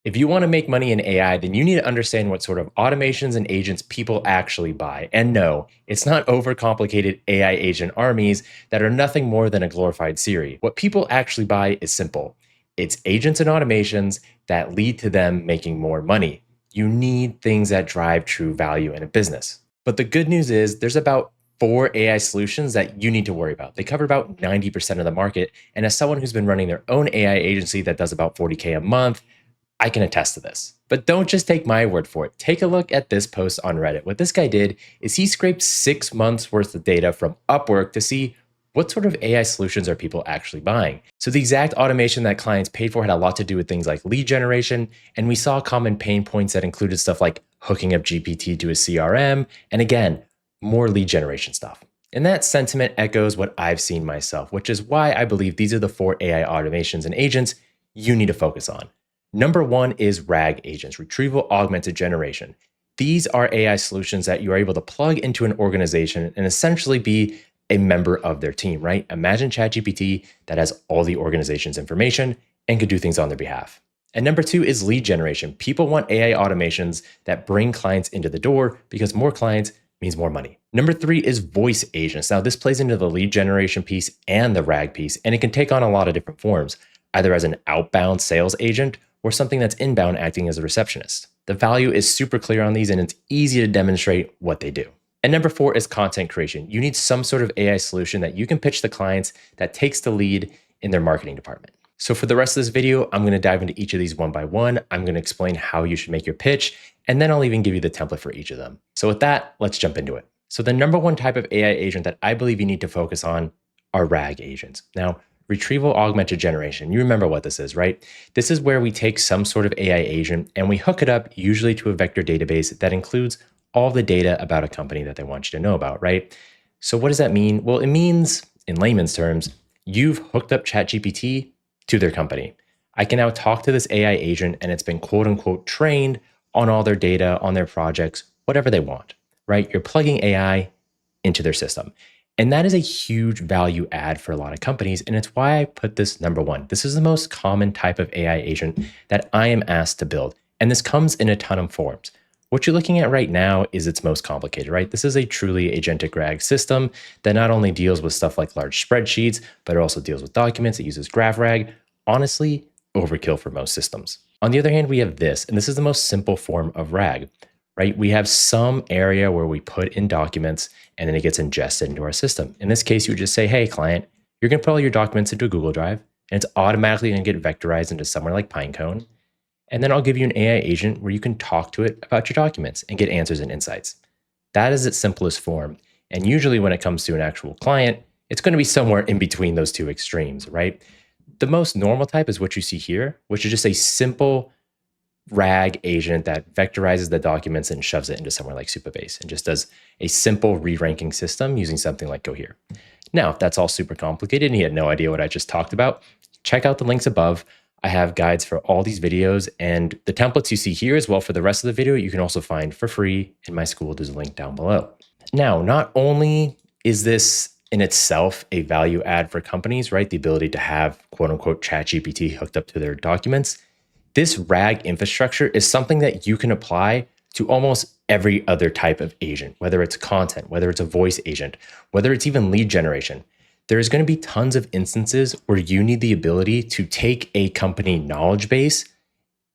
If you want to make money in AI, then you need to understand what sort of automations and agents people actually buy. And no, it's not overcomplicated AI agent armies that are nothing more than a glorified Siri. What people actually buy is simple. It's agents and automations that lead to them making more money. You need things that drive true value in a business. But the good news is there's about 4 AI solutions that you need to worry about. They cover about 90% of the market. And as someone who's been running their own AI agency that does about 40K a month, I can attest to this. But don't just take my word for it. Take a look at this post on Reddit. What this guy did is he scraped 6 months worth of data from Upwork to see what sort of AI solutions are people actually buying. So the exact automation that clients paid for had a lot to do with things like lead generation. And we saw common pain points that included stuff like hooking up GPT to a CRM. And again, more lead generation stuff. And that sentiment echoes what I've seen myself, which is why I believe these are the 4 AI automations and agents you need to focus on. Number 1 is RAG agents, retrieval augmented generation. These are AI solutions that you are able to plug into an organization and essentially be a member of their team, right? Imagine ChatGPT that has all the organization's information and could do things on their behalf. And number 2 is lead generation. People want AI automations that bring clients into the door because more clients means more money. Number 3 is voice agents. Now, this plays into the lead generation piece and the RAG piece, and it can take on a lot of different forms, either as an outbound sales agent or something that's inbound acting as a receptionist. The value is super clear on these and it's easy to demonstrate what they do. And number 4 is content creation. You need some sort of AI solution that you can pitch to clients that takes the lead in their marketing department. So for the rest of this video, I'm going to dive into each of these one by one. I'm going to explain how you should make your pitch, and then I'll even give you the template for each of them. So with that, let's jump into it. So the number 1 type of AI agent that I believe you need to focus on are RAG agents. Now, retrieval augmented generation. You remember what this is, right? This is where we take some sort of AI agent and we hook it up usually to a vector database that includes all the data about a company that they want you to know about, right? So what does that mean? Well, it means, in layman's terms, you've hooked up ChatGPT to their company. I can now talk to this AI agent and it's been quote unquote trained on all their data, on their projects, whatever they want, right? You're plugging AI into their system. And that is a huge value add for a lot of companies. And it's why I put this number 1. This is the most common type of AI agent that I am asked to build. And this comes in a ton of forms. What you're looking at right now is its most complicated, right? This is a truly agentic RAG system that not only deals with stuff like large spreadsheets, but it also deals with documents. It uses graph RAG. Honestly, overkill for most systems. On the other hand, we have this, and this is the most simple form of RAG. Right? We have some area where we put in documents and then it gets ingested into our system. In this case, you would just say, hey, client, you're going to put all your documents into a Google Drive and it's automatically going to get vectorized into somewhere like Pinecone. And then I'll give you an AI agent where you can talk to it about your documents and get answers and insights. That is its simplest form. And usually when it comes to an actual client, it's going to be somewhere in between those two extremes, right? The most normal type is what you see here, which is just a simple RAG agent that vectorizes the documents and shoves it into somewhere like Supabase and just does a simple re-ranking system using something like Cohere. Now, if that's all super complicated and you had no idea what I just talked about, check out the links above. I have guides for all these videos, and the templates you see here as well for the rest of the video, you can also find for free in my Skool. There's a link down below. Now, not only is this in itself a value add for companies, right? The ability to have quote unquote ChatGPT hooked up to their documents. This RAG infrastructure is something that you can apply to almost every other type of agent, whether it's content, whether it's a voice agent, whether it's even lead generation. There's going to be tons of instances where you need the ability to take a company knowledge base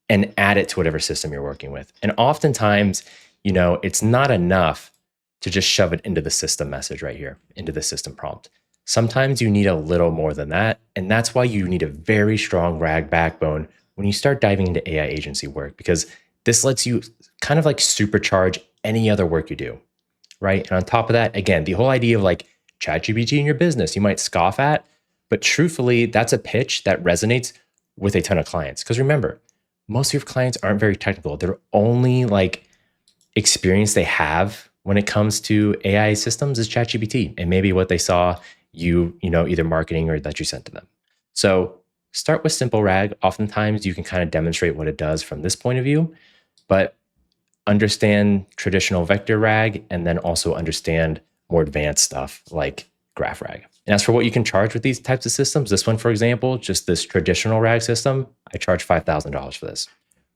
and add it to whatever system you're working with. And oftentimes, it's not enough to just shove it into the system message right here, into the system prompt. Sometimes you need a little more than that. And that's why you need a very strong RAG backbone when you start diving into AI agency work, because this lets you kind of like supercharge any other work you do, right? And on top of that, again, the whole idea of like ChatGPT in your business, you might scoff at, but truthfully, that's a pitch that resonates with a ton of clients. Because remember, most of your clients aren't very technical. They're only like experience they have when it comes to AI systems is ChatGPT and maybe what they saw you either marketing or that you sent to them. So start with simple RAG. Oftentimes you can kind of demonstrate what it does from this point of view, but understand traditional vector RAG and then also understand more advanced stuff like graph RAG. And as for what you can charge with these types of systems, this one, for example, just this traditional RAG system, I charge $5,000 for this.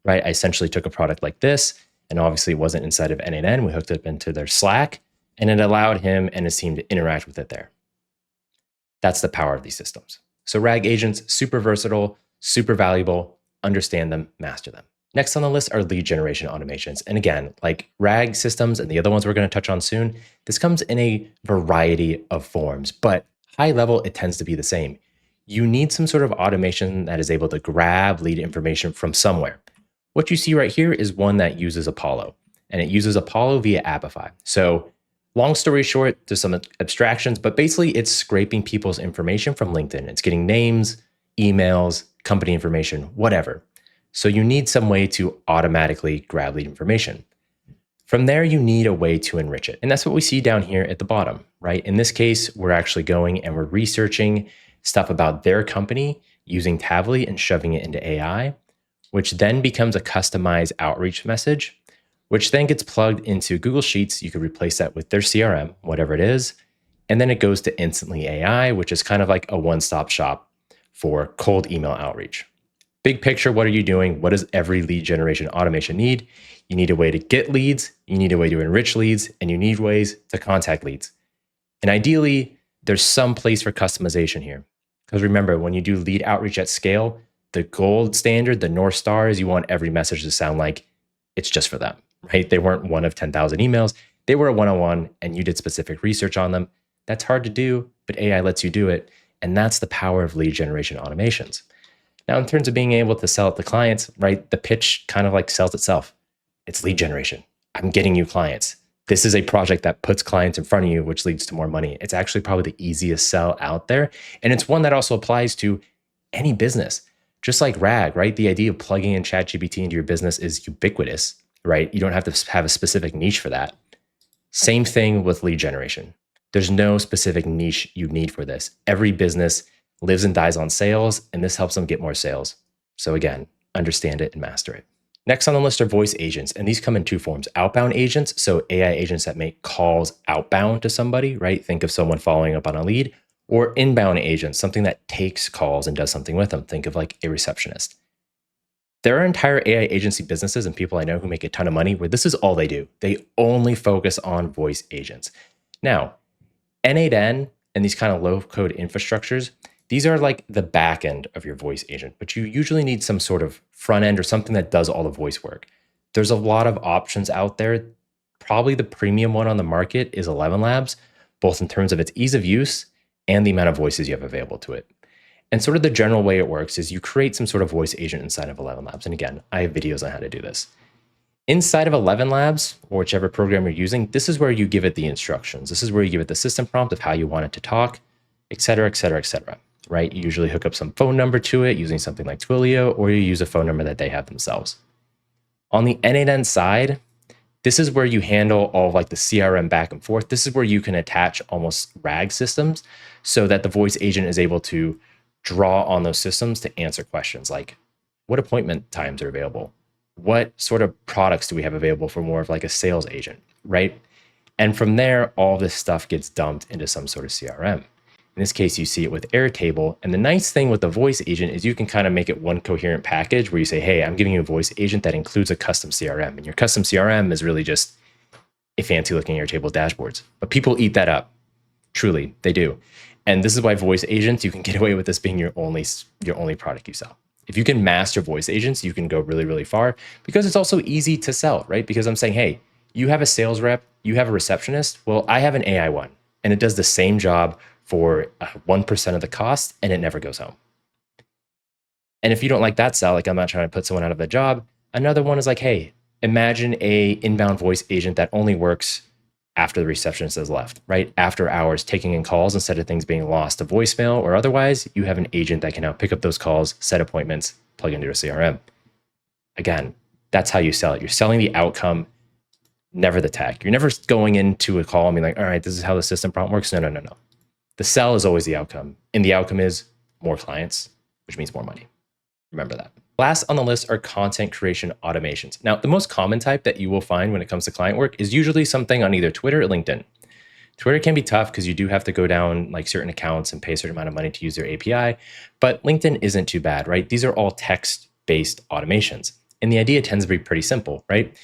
right? I essentially took a product like this, and obviously it wasn't inside of N8N. We hooked it up into their Slack, and it allowed him and his team to interact with it there. That's the power of these systems. So RAG agents, super versatile, super valuable, understand them, master them. Next on the list are lead generation automations. And again, like RAG systems and the other ones we're going to touch on soon, this comes in a variety of forms, but high level, it tends to be the same. You need some sort of automation that is able to grab lead information from somewhere. What you see right here is one that uses Apollo, and it uses Apollo via Appify. So long story short, there's some abstractions, but basically it's scraping people's information from LinkedIn. It's getting names, emails, company information, whatever. So you need some way to automatically grab lead information. From there, you need a way to enrich it. And that's what we see down here at the bottom, right? In this case, we're actually going and we're researching stuff about their company using Tavily and shoving it into AI, which then becomes a customized outreach message, which then gets plugged into Google Sheets. You could replace that with their CRM, whatever it is. And then it goes to Instantly AI, which is kind of like a one-stop shop for cold email outreach. Big picture, what are you doing? What does every lead generation automation need? You need a way to get leads, you need a way to enrich leads, and you need ways to contact leads. And ideally, there's some place for customization here. Because remember, when you do lead outreach at scale, the gold standard, the North Star is you want every message to sound like it's just for them, right? They weren't one of 10,000 emails. They were a one-on-one and you did specific research on them. That's hard to do, but AI lets you do it. And that's the power of lead generation automations. Now, in terms of being able to sell it to clients, right, the pitch kind of like sells itself. It's lead generation. I'm getting you clients. This is a project that puts clients in front of you, which leads to more money. It's actually probably the easiest sell out there. And it's one that also applies to any business. Just like RAG, right? The idea of plugging in ChatGPT into your business is ubiquitous, right? You don't have to have a specific niche for that. Same thing with lead generation. There's no specific niche you need for this. Every business lives and dies on sales, and this helps them get more sales. So again, understand it and master it. Next on the list are voice agents, and these come in two forms. Outbound agents, so AI agents that make calls outbound to somebody, right? Think of someone following up on a lead. Or inbound agents, something that takes calls and does something with them. Think of like a receptionist. There are entire AI agency businesses and people I know who make a ton of money where this is all they do. They only focus on voice agents. Now, N8N and these kind of low-code infrastructures, these are like the back end of your voice agent, but you usually need some sort of front end or something that does all the voice work. There's a lot of options out there. Probably the premium one on the market is 11 Labs, both in terms of its ease of use and the amount of voices you have available to it. And sort of the general way it works is you create some sort of voice agent inside of 11 Labs. And again, I have videos on how to do this. Inside of 11 Labs, or whichever program you're using, this is where you give it the instructions. This is where you give it the system prompt of how you want it to talk, et cetera, et cetera, et cetera, right? You usually hook up some phone number to it using something like Twilio, or you use a phone number that they have themselves. On the N8N side, this is where you handle all of like the CRM back and forth. This is where you can attach almost RAG systems so that the voice agent is able to draw on those systems to answer questions like what appointment times are available? What sort of products do we have available for more of like a sales agent, right? And from there, all this stuff gets dumped into some sort of CRM. In this case, you see it with Airtable. And the nice thing with the voice agent is you can kind of make it one coherent package where you say, hey, I'm giving you a voice agent that includes a custom CRM. And your custom CRM is really just a fancy looking Airtable dashboards. But people eat that up. Truly, they do. And this is why voice agents, you can get away with this being your only product you sell. If you can master voice agents, you can go really, really far because it's also easy to sell, right? Because I'm saying, hey, you have a sales rep, you have a receptionist. Well, I have an AI one and it does the same job for 1% of the cost and it never goes home. And if you don't like that sell, like I'm not trying to put someone out of a job, another one is like, hey, imagine a inbound voice agent that only works after the receptionist has left, right? After hours, taking in calls instead of things being lost to voicemail or otherwise, you have an agent that can now pick up those calls, set appointments, plug into a CRM. Again, that's how you sell it. You're selling the outcome, never the tech. You're never going into a call and being like, all right, this is how the system prompt works. No. The sell is always the outcome. And the outcome is more clients, which means more money. Remember that. Last on the list are content creation automations. Now, the most common type that you will find when it comes to client work is usually something on either Twitter or LinkedIn. Twitter can be tough because you do have to go down like certain accounts and pay a certain amount of money to use their API, but LinkedIn isn't too bad, right? These are all text-based automations. And the idea tends to be pretty simple, right?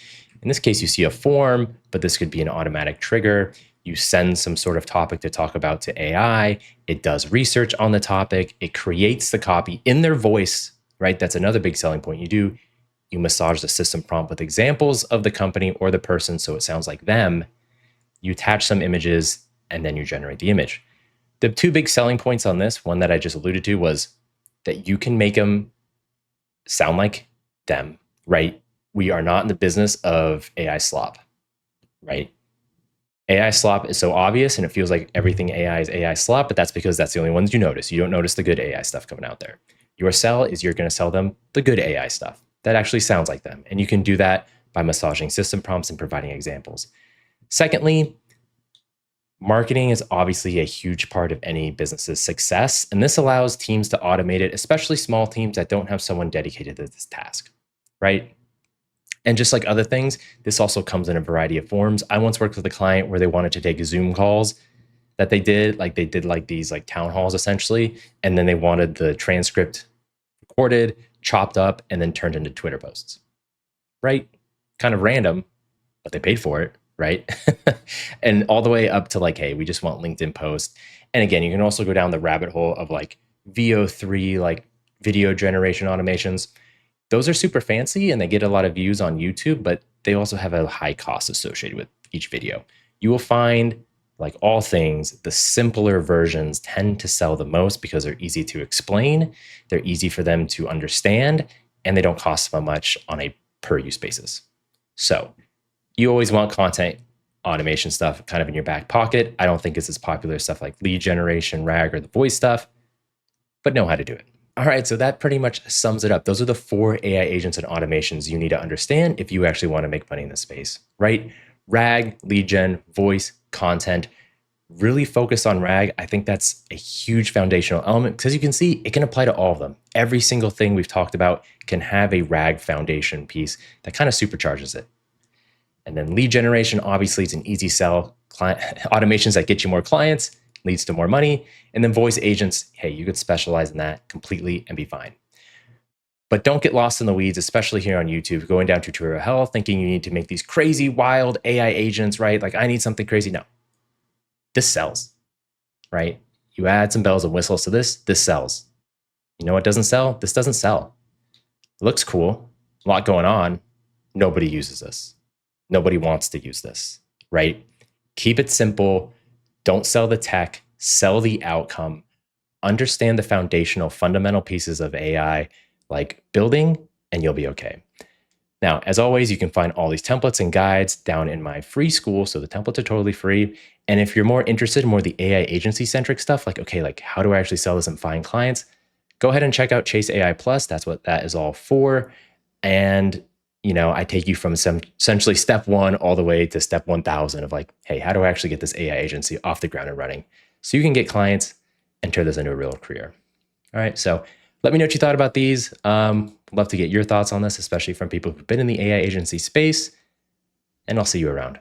In this case, you see a form, but this could be an automatic trigger. You send some sort of topic to talk about to AI. It does research on the topic. It creates the copy in their voice, right? That's another big selling point. You massage the system prompt with examples of the company or the person so it sounds like them. You attach some images, and then you generate the image. The two big selling points on this, one that I just alluded to, was that you can make them sound like them, right? We are not in the business of AI slop, right? AI slop is so obvious and it feels like everything AI is AI slop, but that's because that's the only ones you notice. You don't notice the good AI stuff coming out there. Your sell is you're going to sell them the good AI stuff that actually sounds like them. And you can do that by massaging system prompts and providing examples. Secondly, marketing is obviously a huge part of any business's success, and this allows teams to automate it, especially small teams that don't have someone dedicated to this task, right? And just like other things, this also comes in a variety of forms. I once worked with a client where they wanted to take Zoom calls that they did these town halls essentially, and then they wanted the transcript recorded, chopped up, and then turned into Twitter posts, right? Kind of random, but they paid for it, right? And all the way up to hey, we just want LinkedIn posts. And again, you can also go down the rabbit hole of VO3, video generation automations. Those are super fancy and they get a lot of views on YouTube, but they also have a high cost associated with each video. You will find, like all things, the simpler versions tend to sell the most because they're easy to explain, they're easy for them to understand, and they don't cost so much on a per use basis. So you always want content automation stuff kind of in your back pocket. I don't think it's as popular as stuff like lead generation, RAG, or the voice stuff, but know how to do it. All right, so that pretty much sums it up. Those are the 4 AI agents and automations you need to understand if you actually want to make money in this space, right? RAG, lead gen, voice, content. Really focus on RAG. I think that's a huge foundational element because you can see it can apply to all of them. Every single thing we've talked about can have a RAG foundation piece that kind of supercharges it. And then lead generation, obviously, it's an easy sell. Automations that get you more clients leads to more money. And then voice agents, hey, you could specialize in that completely and be fine. But don't get lost in the weeds, especially here on YouTube, going down tutorial hell, thinking you need to make these crazy, wild AI agents, right? I need something crazy. No, this sells, right? You add some bells and whistles to this sells. You know what doesn't sell? This doesn't sell. It looks cool, a lot going on. Nobody uses this. Nobody wants to use this, right? Keep it simple. Don't sell the tech, sell the outcome. Understand the foundational, fundamental pieces of AI, like building, and you'll be okay. Now, as always, you can find all these templates and guides down in my free school. So the templates are totally free. And if you're more interested in more the AI agency-centric stuff, how do I actually sell this and find clients? Go ahead and check out Chase AI Plus. That's what that is all for. And I take you from essentially step 1 all the way to step 1,000 of hey, how do I actually get this AI agency off the ground and running so you can get clients and turn this into a real career? All right, so let me know what you thought about these. Love to get your thoughts on this, especially from people who've been in the AI agency space, and I'll see you around.